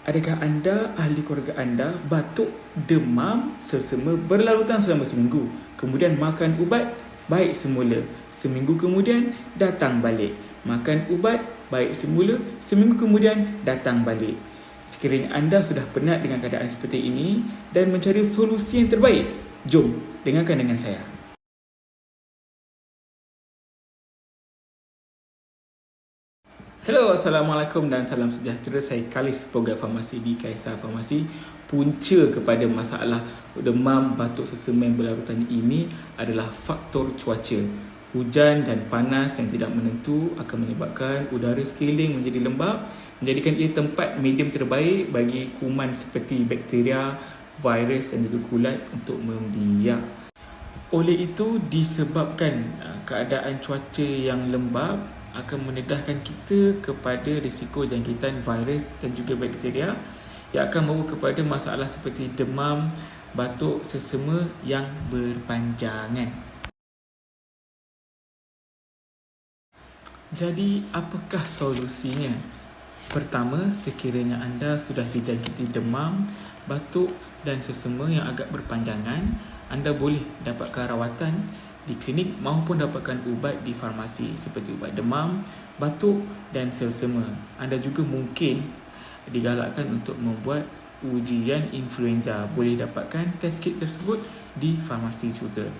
Adakah anda, ahli keluarga anda, batuk, demam, selsema berlarutan selama seminggu, kemudian makan ubat, baik semula, seminggu kemudian datang balik, makan ubat, baik semula, seminggu kemudian datang balik? Sekiranya anda sudah penat dengan keadaan seperti ini dan mencari solusi yang terbaik, jom dengarkan dengan saya. Hello, Assalamualaikum dan salam sejahtera. Saya Kalis, Pegawai Farmasi di Kaisar Farmasi. Punca kepada masalah demam, batuk, selsema berlarutan ini adalah faktor cuaca. Hujan dan panas yang tidak menentu akan menyebabkan udara sekeliling menjadi lembap, menjadikan ia tempat medium terbaik bagi kuman seperti bakteria, virus dan juga kulat untuk membiak. Oleh itu, disebabkan keadaan cuaca yang lembap akan mendedahkan kita kepada risiko jangkitan virus dan juga bakteria yang akan membawa kepada masalah seperti demam, batuk, selsema yang berpanjangan. Jadi, apakah solusinya? Pertama, sekiranya anda sudah dijangkiti demam, batuk dan selsema yang agak berpanjangan, anda boleh dapatkan rawatan di klinik maupun dapatkan ubat di farmasi seperti ubat demam, batuk dan selsema. Anda juga mungkin digalakkan untuk membuat ujian influenza. Boleh dapatkan test kit tersebut di farmasi juga.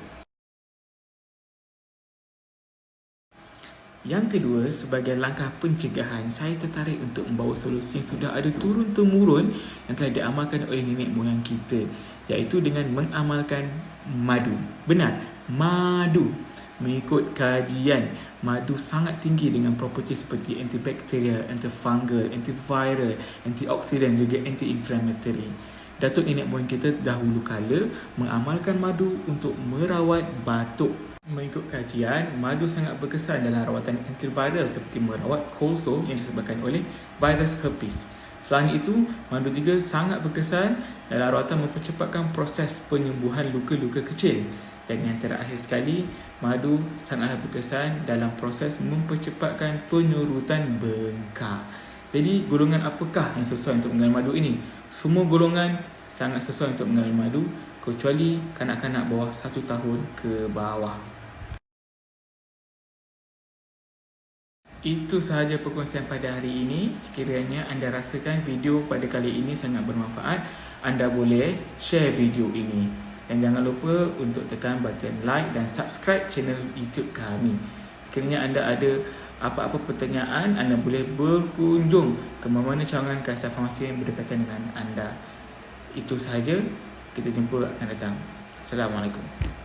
Yang kedua, sebagai langkah pencegahan, saya tertarik untuk membawa solusi yang sudah ada turun-temurun yang telah diamalkan oleh nenek moyang kita, iaitu dengan mengamalkan madu. Benar, madu. Mengikut kajian, madu sangat tinggi dengan properti seperti antibakteria, antifungal, antiviral, antioksidan juga anti-inflammatory. Datuk nenek moyang kita dahulu kala mengamalkan madu untuk merawat batuk. Mengikut kajian, madu sangat berkesan dalam rawatan antiviral seperti merawat cold sore yang disebabkan oleh virus herpes. Selain itu, madu juga sangat berkesan dalam rawatan mempercepatkan proses penyembuhan luka-luka kecil. Dan yang terakhir sekali, madu sangatlah berkesan dalam proses mempercepatkan penyurutan bengkak. Jadi, golongan apakah yang sesuai untuk mengambil madu ini? Semua golongan sangat sesuai untuk mengambil madu, kecuali kanak-kanak bawah 1 tahun ke bawah. Itu sahaja perkongsian pada hari ini. Sekiranya anda rasakan video pada kali ini sangat bermanfaat, anda boleh share video ini. Dan jangan lupa untuk tekan button like dan subscribe channel YouTube kami. Sekiranya anda ada apa-apa pertanyaan, anda boleh berkunjung ke mana-mana cawangan Kaisar Farmasi yang berdekatan dengan anda. Itu sahaja. Kita jumpa akan datang. Assalamualaikum.